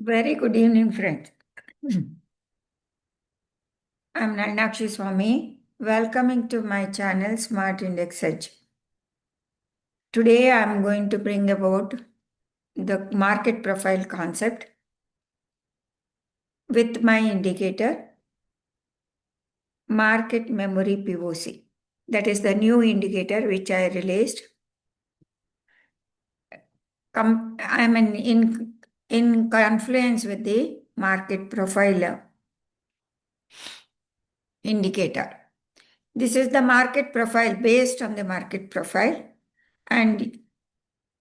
Very good evening, friends. I'm Nalnakshi Swami, welcoming to my channel Smart Index Edge. Today I'm going to bring about the market profile concept with my indicator, Market Memory POC. That is the new indicator which I released. I'm in confluence with the market profile indicator. This is the market profile based on the market profile. And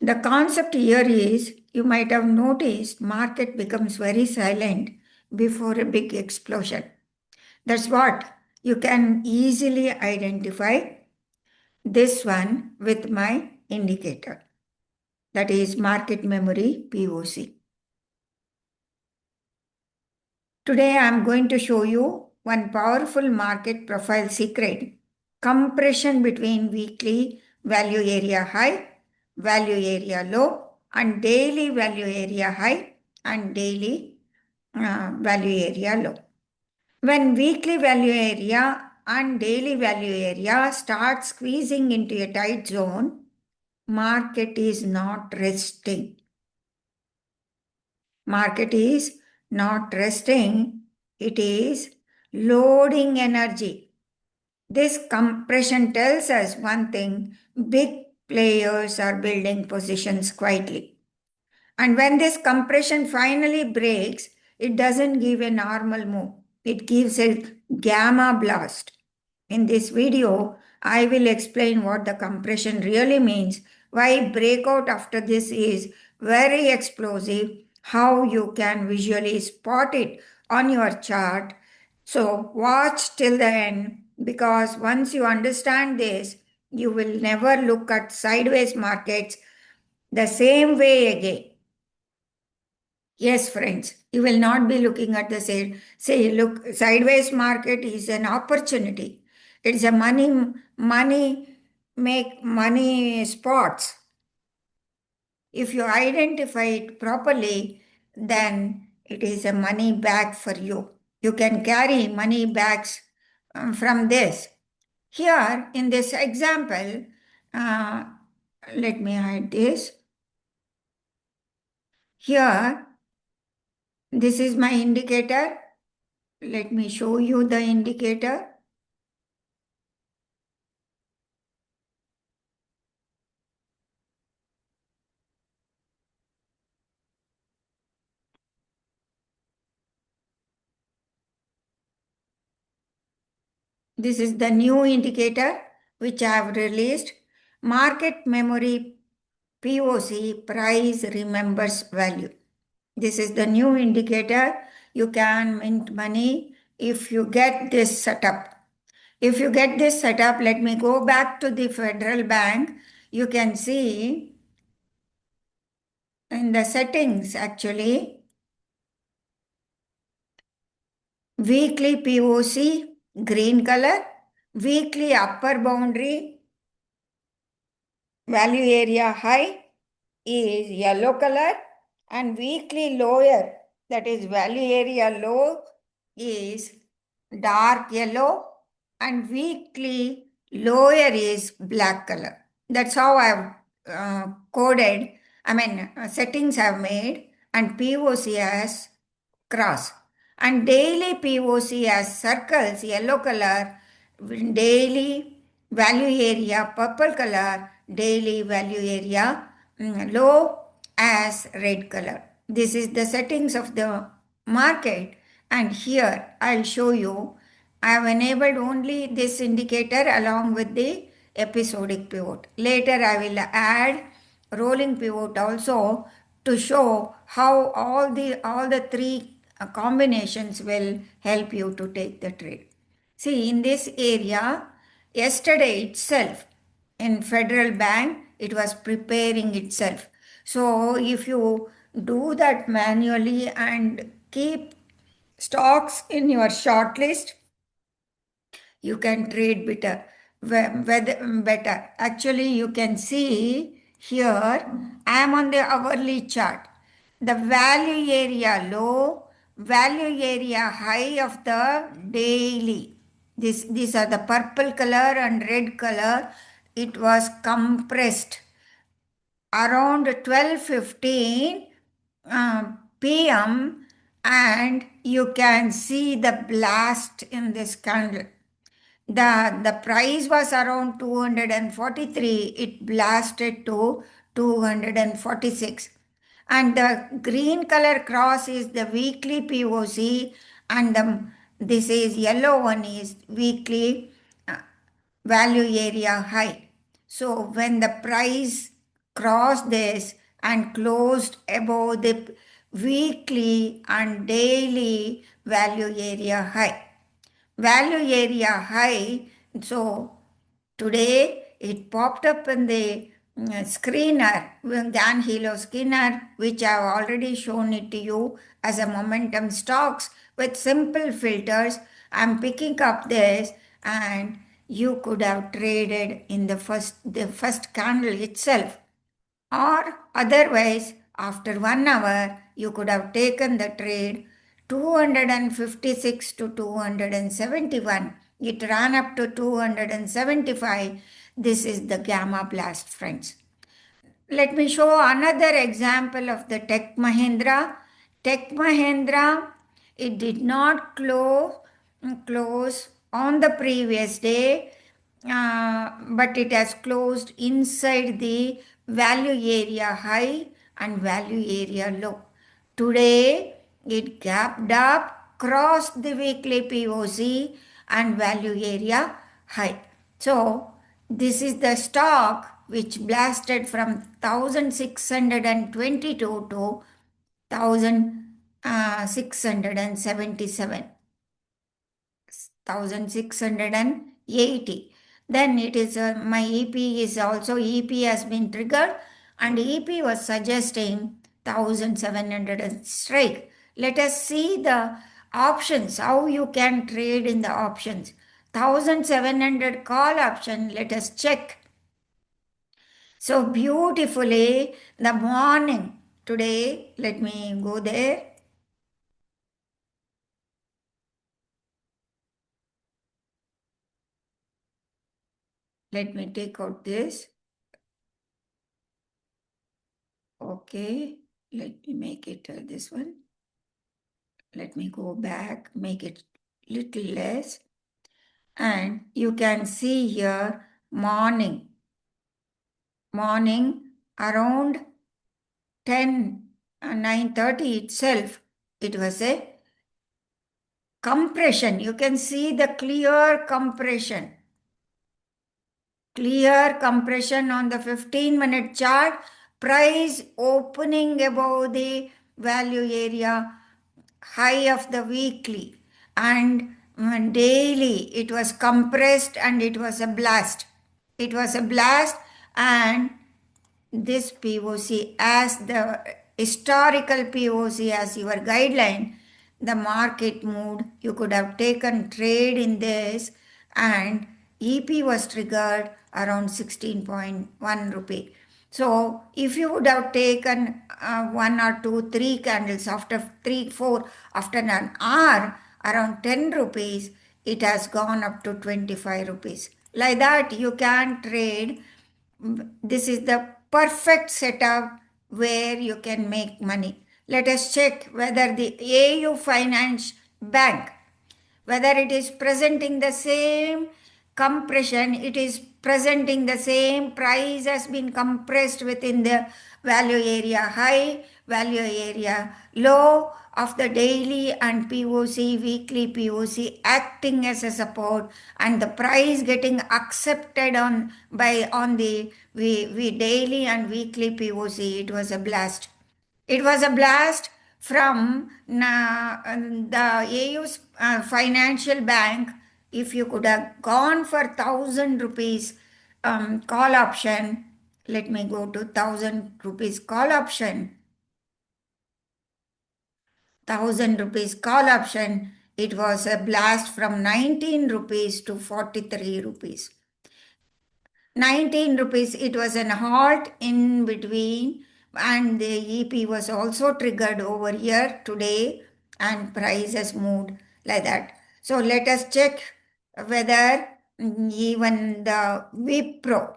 the concept here is you might have noticed market becomes very silent before a big explosion. That's what you can easily identify this one with my indicator. That is market memory POC. Today I am going to show you one powerful market profile secret: compression between weekly value area high, value area low, and daily value area high and daily value area low. When weekly value area and daily value area start squeezing into a tight zone, market is not resting. Market is not resting, it is loading energy. This compression tells us one thing: big players are building positions quietly. And when this compression finally breaks, it doesn't give a normal move, it gives a gamma blast. In this video, I will explain what the compression really means, why breakout after this is very explosive, how you can visually spot it on your chart. So watch till the end, because once you understand this, you will never look at sideways markets the same way again. Yes, friends, you will not be looking at the same. Say, look, sideways market is an opportunity. It's a make money spots. If you identify it properly, then it is a money bag for you. You can carry money bags from this. Here, in this example, uh, let me hide this. Here, this is my indicator. Let me show you the indicator. This is the new indicator which I have released. Market memory POC, price remembers value. This is the new indicator. You can mint money if you get this setup. If you get this setup, let me go back to the Federal Bank. You can see in the settings actually, weekly POC, green color, weekly upper boundary, value area high is yellow color, and weekly lower, that is value area low, is dark yellow, and weekly lower is black color. That's how I've coded, settings I've made, and POC as cross. And daily POC as circles, yellow color, daily value area, purple color, daily value area, low as red color. This is the settings of the market, and here I'll show you. I have enabled only this indicator along with the episodic pivot. Later I will add rolling pivot also to show how all the three combinations will help you to take the trade. See, in this area, yesterday itself in Federal Bank, it was preparing itself. So if you do that manually and keep stocks in your short list, you can trade better. Actually, you can see here, I am on the hourly chart. the value area low, value area high of the daily. These are the purple color and red color. It was compressed around 12:15 p.m. and you can see the blast in this candle. The price was around 243, it blasted to 246. And the green color cross is the weekly POC, and this is yellow one is weekly uh, value area high. So when the price crossed this and closed above the weekly and daily value area high, so today it popped up in the screener, Gan Hilo screener, which I have already shown it to you as a momentum stocks with simple filters. I'm picking up this, and you could have traded in the first candle itself, or otherwise after 1 hour you could have taken the trade 256 to 271. It ran up to 275. This is the gamma blast, friends. Let me show another example of the Tech Mahindra. Tech Mahindra, it did not close on the previous day, but it has closed inside the value area high and value area low. Today, it gapped up, crossed the weekly POC and value area high. So, this is the stock which blasted from 1622 to 1677. 1680. Then it is my EP is also EP has been triggered, and EP was suggesting 1700 strike. Let us see the options, how you can trade in the options. 1700 call option, let us check. So beautifully, the morning today, let me go there. Let me take out this. Okay, let me make it this one. Let me go back, make it little less. And you can see here morning around 10, 9:30 itself, it was a compression. You can see the clear compression. Clear compression on the 15-minute chart. Price opening above the value area high of the weekly, and daily it was compressed and it was a blast. It was a blast, and this POC as the historical POC as your guideline, the market moved. You could have taken trade in this, and EP was triggered around 16.1 rupee. So if you would have taken one or two, three candles after 3, 4, after an hour around 10 rupees, it has gone up to 25 rupees. Like that, you can trade. This is the perfect setup where you can make money. Let us check whether the AU Finance Bank, whether it is presenting the same compression, it is presenting the same price has been compressed within the value area high, value area low of the daily and POC, weekly POC acting as a support, and the price getting accepted on the daily and weekly POC. It was a blast. It was a blast from the AU's financial bank. If you could have gone for 1,000 rupees call option, let me go to 1,000 rupees call option. 1,000 rupees call option, it was a blast from 19 rupees to 43 rupees. 19 rupees, it was an halt in between and the EP was also triggered over here today, and price has moved like that. So let us check whether even the Wipro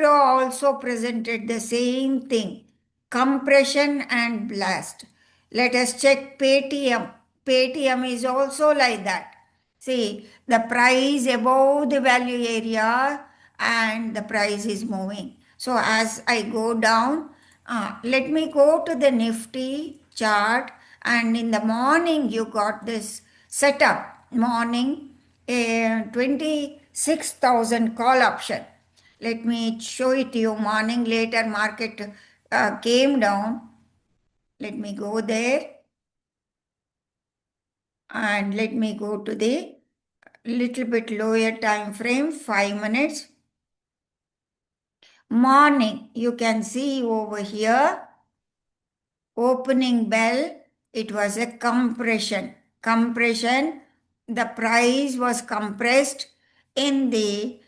also presented the same thing, compression and blast. Let us check Paytm. Paytm is also like that. See, the price above the value area and the price is moving. So as I go down, let me go to the Nifty chart, and in the morning you got this setup. Morning, 26,000 call option. Let me show it to you. Morning, later market came down. Let me go there, and let me go to the little bit lower time frame, 5 minutes. Morning, you can see over here, opening bell, it was a compression. Compression, the price was compressed in the,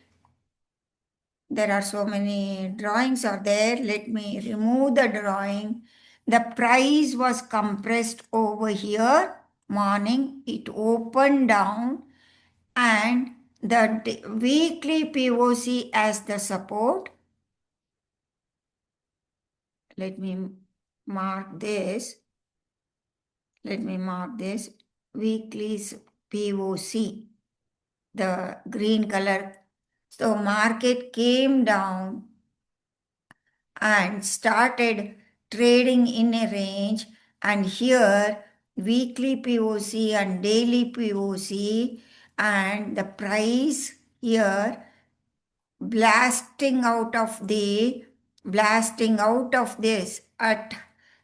there are so many drawings are there. Let me remove the drawing. The price was compressed over here. Morning, it opened down, and the weekly POC as the support. Let me mark this. Let me mark this. Weekly POC, the green color. So market came down and started trading in a range, and here weekly POC and daily POC, and the price here blasting out of this at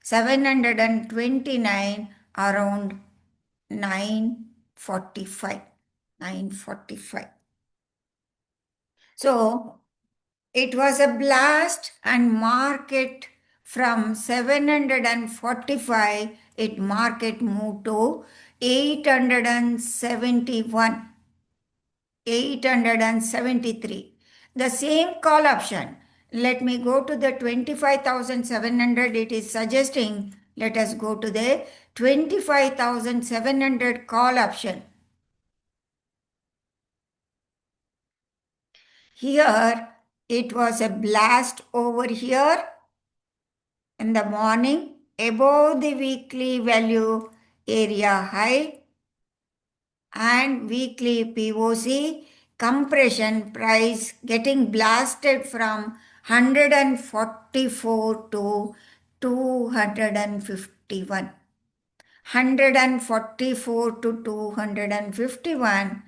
729 around 945. 945. So it was a blast, and market from 745, it market moved to 871. 873. The same call option. Let me go to the 25,700. It is suggesting let us go to the 25,700 call option. Here it was a blast over here in the morning above the weekly value area high and weekly POC, compression price getting blasted from 144 to 251. 144 to 251,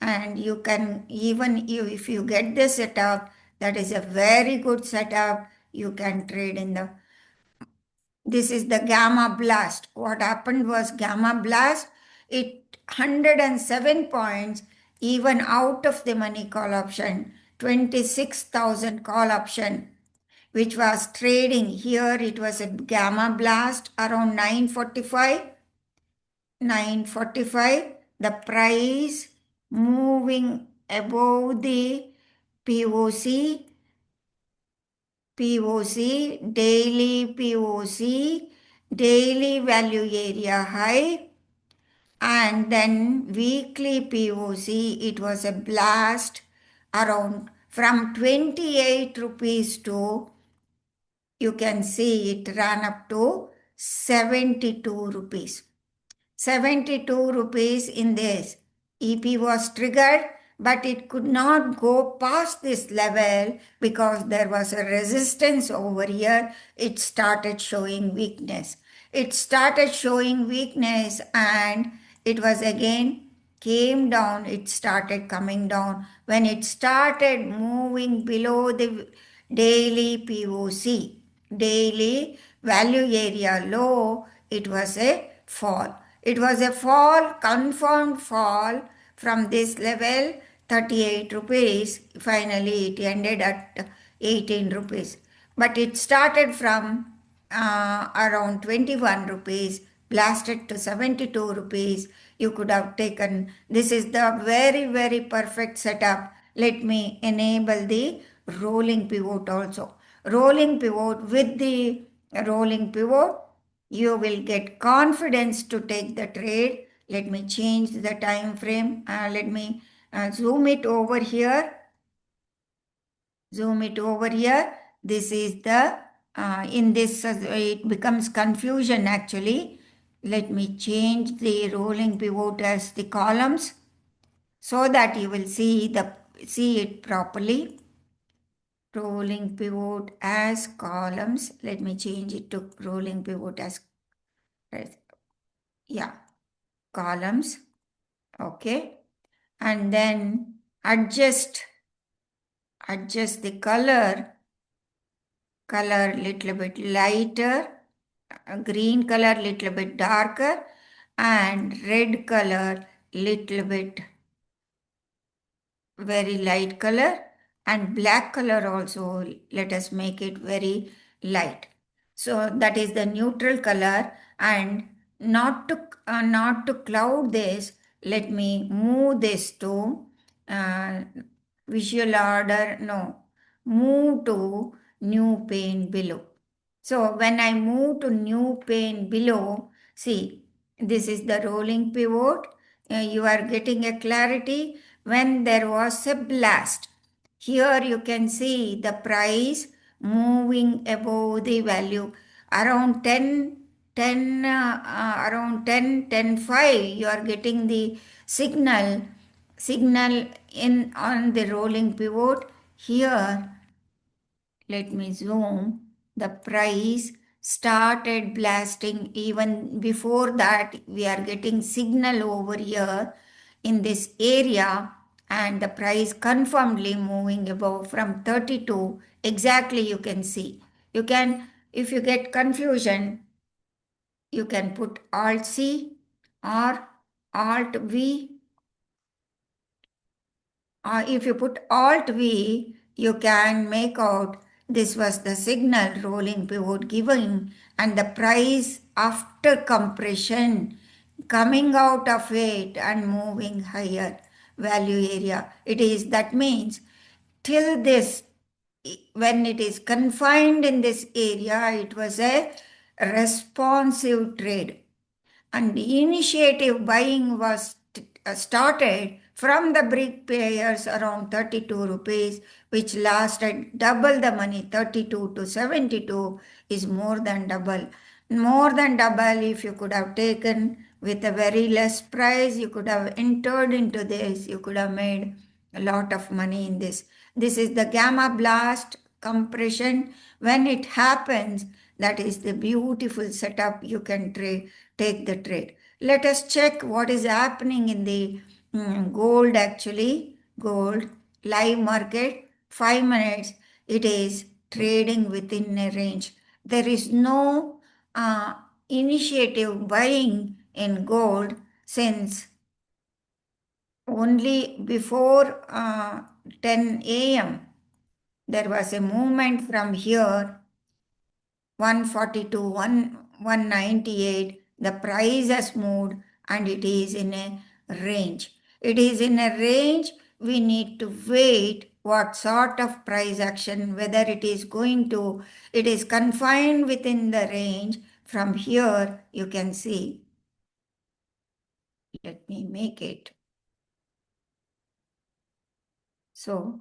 and you can even if you get this setup, that is a very good setup. You can trade in the, this is the gamma blast. What happened was gamma blast, it 107 points, even out of the money call option, 26,000 call option, which was trading here. It was a gamma blast around 945. 945, the price moving above the POC, daily POC, daily value area high, and then weekly POC, it was a blast around from 28 rupees to, you can see it ran up to 72 rupees. 72 rupees in this. EP was triggered, but it could not go past this level because there was a resistance over here. It started showing weakness. It started showing weakness, and it was again came down. It started coming down. When it started moving below the daily POC, daily value area low, it was a fall. It was a fall, confirmed fall from this level, 38 rupees. Finally, it ended at 18 rupees. But it started from around 21 rupees, blasted to 72 rupees. You could have taken, this is the very, very perfect setup. Let me enable the rolling pivot also. Rolling pivot with the rolling pivot, you will get confidence to take the trade. Let me change the time frame. Let me zoom it over here. Zoom it over here. This is the, in this, it becomes confusion actually. Let me change the rolling pivot as the columns so that you will see it properly. Rolling pivot as columns. Let me change it to rolling pivot as, yeah, columns. Okay. And then adjust the color little bit lighter, green color little bit darker, and red color little bit very light color, and black color also let us make it very light. So that is the neutral color. And not to cloud this, let me move this to uh, visual order, no, move to new pane below. So when I move to new pane below, see, this is the rolling pivot. You are getting a clarity when there was a blast. Here you can see the price moving above the value around 10, around 10, 5. You are getting the signal in on the rolling pivot. Here, let me zoom. The price started blasting. Even before that, we are getting signal over here in this area, and the price confirmedly moving above from 32. Exactly, you can see. You can, if you get confusion, you can put Alt C or Alt V. If you put Alt V, you can make out this was the signal rolling pivot giving, and the price after compression coming out of it and moving higher value area. It is, that means till this, when it is confined in this area, it was a responsive trade, and initiative buying was started from the brick players around 32 rupees, which lasted double the money. 32 to 72 is more than double. More than double. If you could have taken with a very less price, you could have entered into this, you could have made a lot of money in this. This is the gamma blast compression. When it happens, that is the beautiful setup. You can take the trade. Let us check what is happening in the gold actually. Gold live market, 5 minutes, it is trading within a range. There is no initiative buying in gold since only before 10 a.m. There was a movement from here 142, 198. The price has moved and it is in a range. It is in a range. We need to wait what sort of price action, whether it is going to, it is confined within the range. From here, you can see. Let me make it. So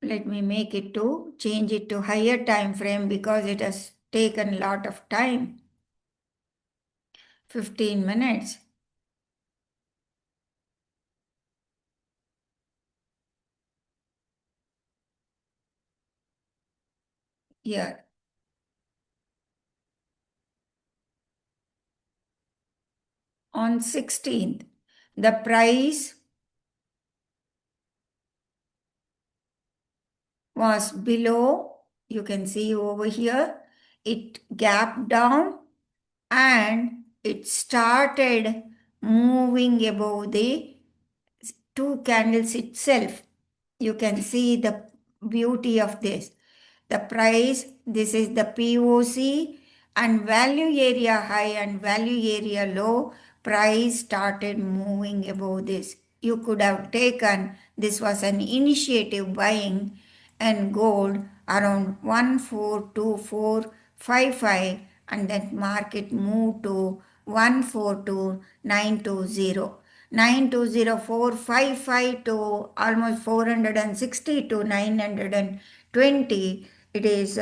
let me make it to, change it to higher time frame because it has taken a lot of time. 15 minutes. Here. On 16th, the price was below, you can see over here, it gapped down and it started moving above the two candles itself. You can see the beauty of this. The price, this is the POC, and value area high and value area low, price started moving above this. You could have taken, this was an initiative buying and gold around 1424 4.55 and then market moved to 142,920. 920,455 to almost 460 to 920. It is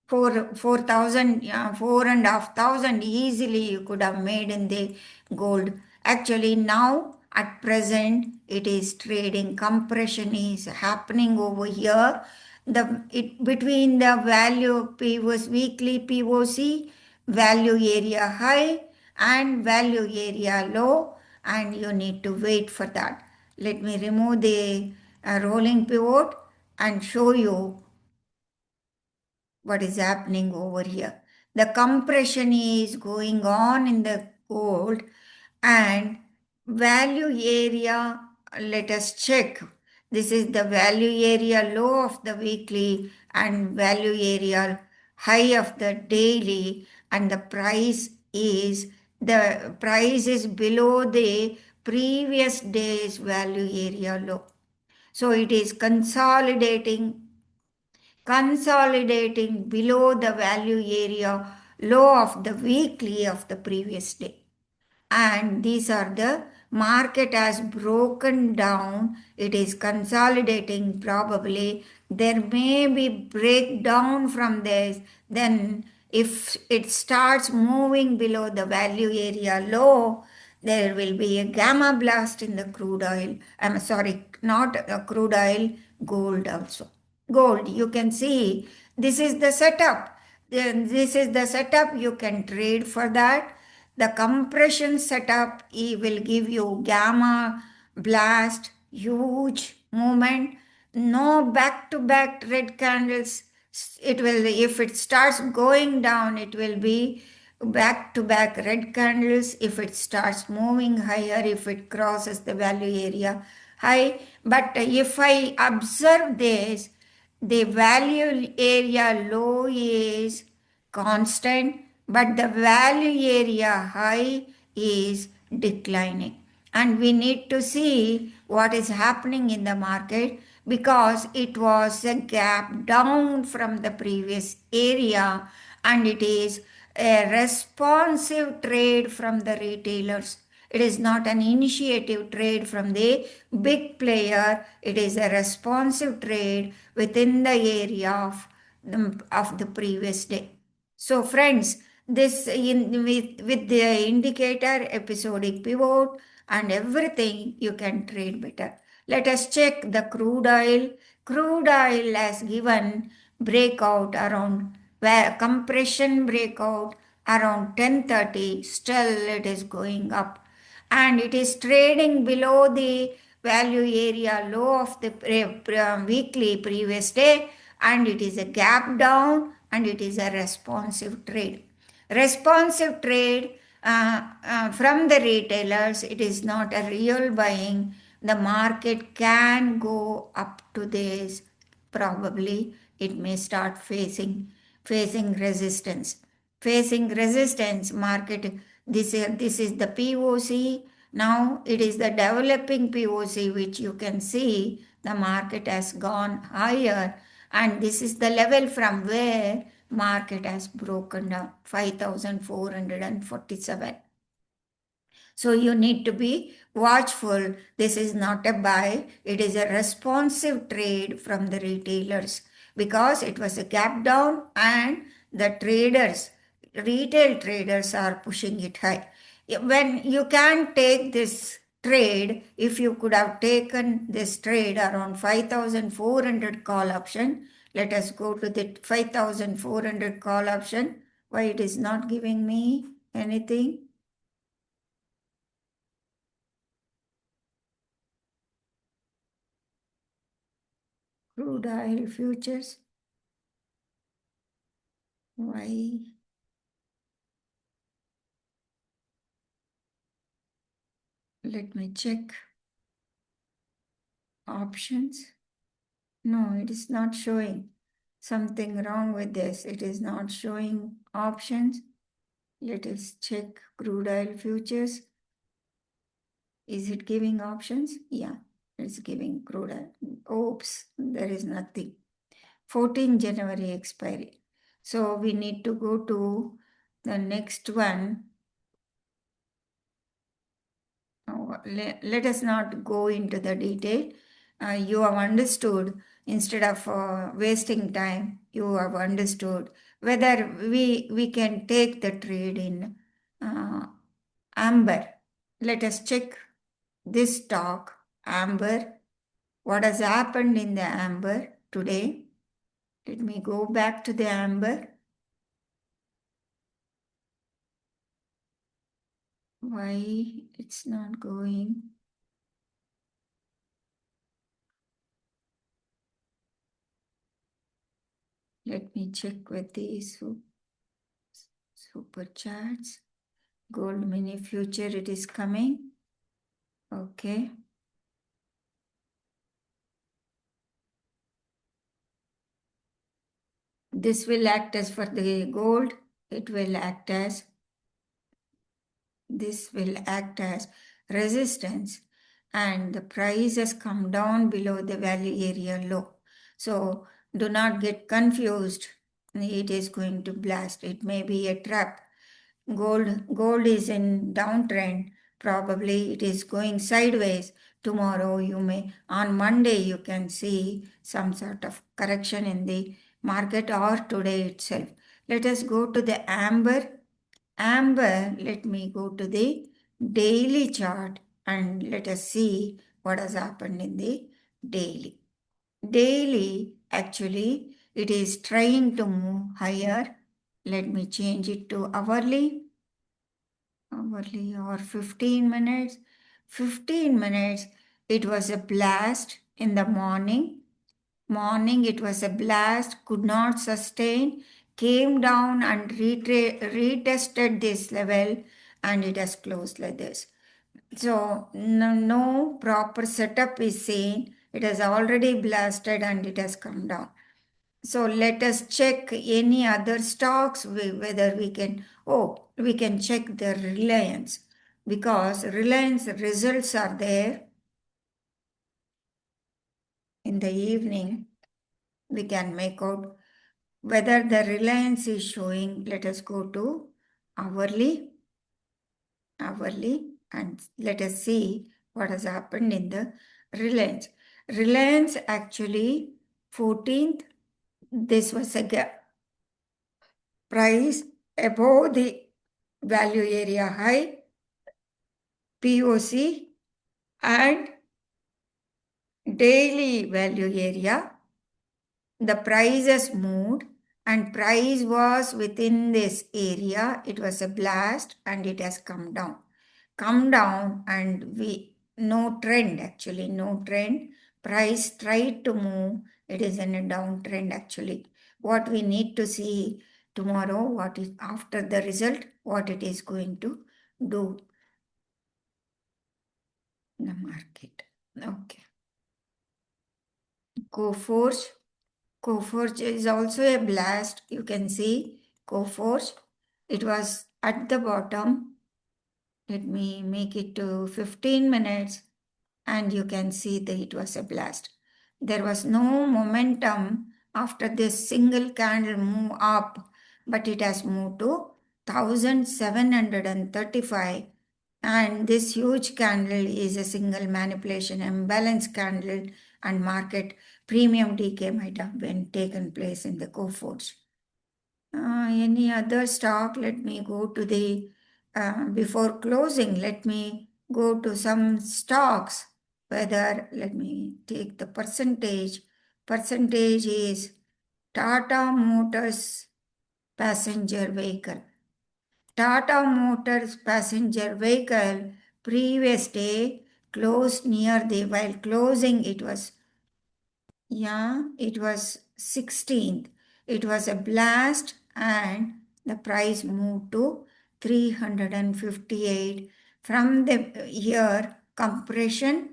4,000, 4,500 easily you could have made in the gold. Actually, now at present it is trading. Compression is happening over here. Between the value POC, weekly POC, value area high and value area low, and you need to wait for that. Let me remove the rolling pivot and show you what is happening over here. The compression is going on in the gold, and value area, let us check. This is the value area low of the weekly and value area high of the daily, and the price is below the previous day's value area low. So it is consolidating below the value area low of the weekly of the previous day. And these are the market has broken down. It is consolidating probably. There may be breakdown from this. Then if it starts moving below the value area low, there will be a gamma blast in the crude oil. I'm sorry, not a crude oil, gold also. Gold, you can see this is the setup. Then this is the setup. You can trade for that. The compression setup will give you gamma blast, huge movement, no back to back red candles. It will, if it starts going down, it will be back to back red candles. If it starts moving higher, if it crosses the value area high. But if I observe this, the value area low is constant, but the value area high is declining. And we need to see what is happening in the market, because it was a gap down from the previous area, and it is a responsive trade from the retailers. It is not an initiative trade from the big player. It is a responsive trade within the area of the previous day. So friends, with the indicator, episodic pivot and everything, you can trade better. Let us check the crude oil. Crude oil has given breakout around, where compression breakout around 10:30. Still it is going up, and it is trading below the value area low of the weekly previous day, and it is a gap down, and it is a responsive trade. Responsive trade from the retailers, it is not a real buying. The market can go up to this. Probably it may start facing resistance. Facing resistance, market, this is the POC. Now it is the developing POC, which you can see the market has gone higher, and this is the level from where market has broken down, 5,447. So you need to be watchful. This is not a buy, it is a responsive trade from the retailers, because it was a gap down and the retail traders are pushing it high. When you can take this trade, if you could have taken this trade around 5,400 call option, let us go to the 5,400 call option. Why it is not giving me anything? Crude oil futures. Why? Let me check. Options. No, it is not showing. Something wrong with this. It is not showing options. Let us check crude oil futures. Is it giving options? Yeah, it's giving crude oil. Oops, there is nothing. 14 January expiry. So we need to go to the next one. Let us not go into the detail. You have understood, instead of wasting time, you have understood whether we can take the trade in uh, amber. Let us check this stock, amber. What has happened in the amber today? Let me go back to the amber. Why it's not going? Let me check with these super chats. Gold mini future, it is coming. Okay. This will act as for the gold. It will act as, this will act as resistance, and the price has come down below the value area low. So do not get confused. It is going to blast. It may be a trap. Gold is in downtrend. Probably it is going sideways. Tomorrow you may, on Monday you can see some sort of correction in the market, or today itself. Let us go to the amber. Amber, let me go to the daily chart and let us see what has happened in the daily. Daily, actually, it is trying to move higher. Let me change it to hourly or 15 minutes. 15 minutes, it was a blast in the morning. It was a blast, could not sustain, came down and retested this level, and it has closed like this. So no proper setup is seen. It has already blasted and it has come down. So let us check any other stocks, whether we can, we can check the Reliance, because Reliance results are there in the evening. We can make out whether the Reliance is showing. Let us go to hourly, and let us see what has happened in the Reliance. Reliance actually 14th, this was a price above the value area high, POC, and daily value area. The price has moved, and price was within this area. It was a blast and it has come down. And no trend, actually, no trend. Price tried to move. It is in a downtrend actually. What we need to see tomorrow, what is after the result, what it is going to do in the market. Okay. Coforge. Coforge is also a blast. You can see Coforge. It was at the bottom. Let me make it to 15 minutes, and you can see that it was a blast. There was no momentum after this single candle move up, but it has moved to 1735, and this huge candle is a single manipulation imbalance candle, and market premium decay might have been taken place in the Coforge. Any other stock? Let me go to the, before closing, let me go to some stocks. Let me take the percentage. Percentage is Tata Motors passenger vehicle. Tata Motors passenger vehicle previous day closed near the, while closing it was, it was 16th. It was a blast and the price moved to 358. From the here, compression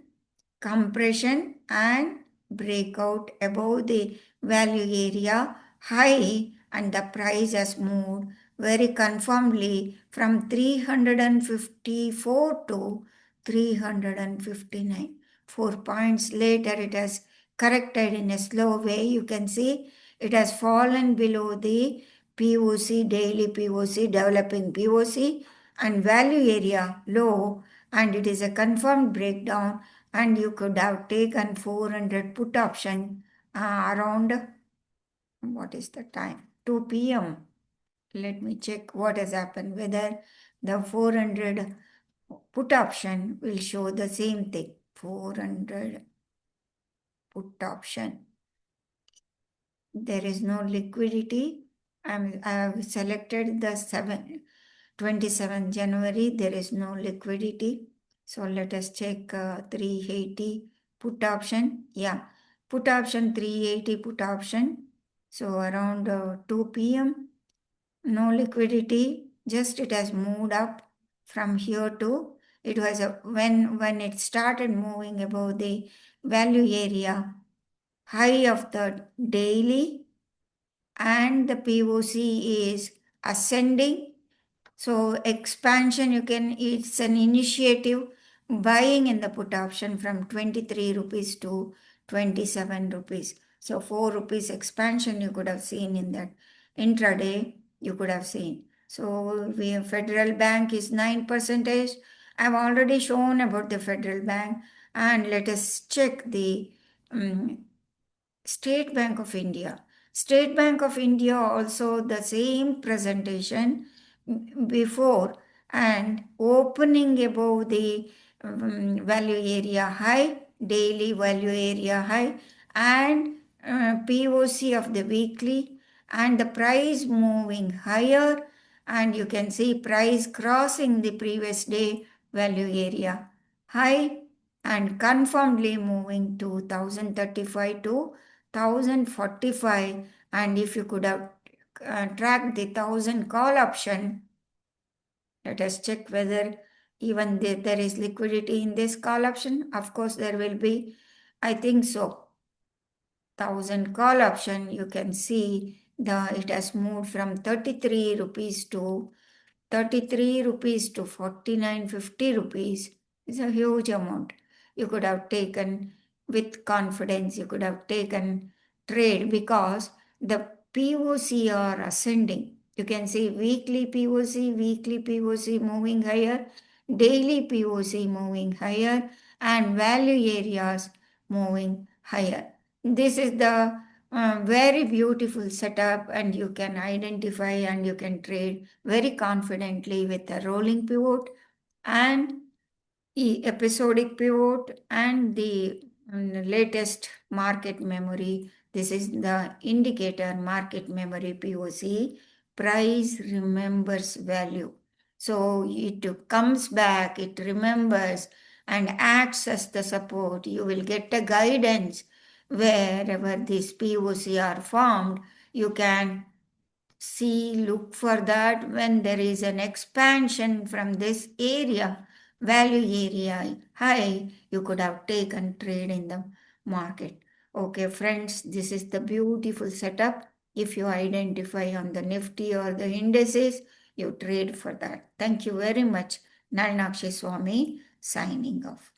and breakout above the value area high, and the price has moved very confirmly from 354 to 359. 4 points later, it has corrected in a slow way. You can see it has fallen below the POC, daily POC, developing POC, and value area low, and it is a confirmed breakdown, and you could have taken 400 put option around, what is the time? 2 p.m. Let me check what has happened, whether the 400 put option will show the same thing. 400 put option. There is no liquidity. I have selected the 27 January. There is no liquidity. So let us check 380 put option. Yeah, put option 380 put option. So around 2 p.m. No liquidity. Just it has moved up from here to, it was when it started moving above the value area high of the daily, and the POC is ascending. So expansion, it's an initiative buying in the put option from 23 rupees to 27 rupees. So 4 rupees expansion you could have seen in that intraday, you could have seen. So Federal Bank is 9%. I've already shown about the Federal Bank, and let us check the State Bank of India. State Bank of India also the same presentation before, and opening above the value area high, daily value area high, and POC of the weekly, and the price moving higher, and you can see price crossing the previous day value area high, and confirmedly moving to 1035 to 1045. And if you could have tracked the 1000 call option, let us check whether even there is liquidity in this call option. Of course there will be, I think so. 1000 call option, you can see it has moved from 33 rupees to 49.50 rupees. Is a huge amount. You could have taken with confidence, you could have taken trade, because the POC are ascending. You can see weekly POC moving higher, daily POC moving higher, and value areas moving higher. This is the very beautiful setup, and you can identify and you can trade very confidently with a rolling pivot and the episodic pivot and the latest market memory. This is the indicator market memory POC, price remembers value. So it comes back, it remembers and acts as the support. You will get a guidance wherever these POC are formed. You can look for that when there is an expansion from this area, value area high, you could have taken trade in the market. Okay, friends, this is the beautiful setup. If you identify on the Nifty or the indices, you trade for that. Thank you very much. Nalnakshi Swami signing off.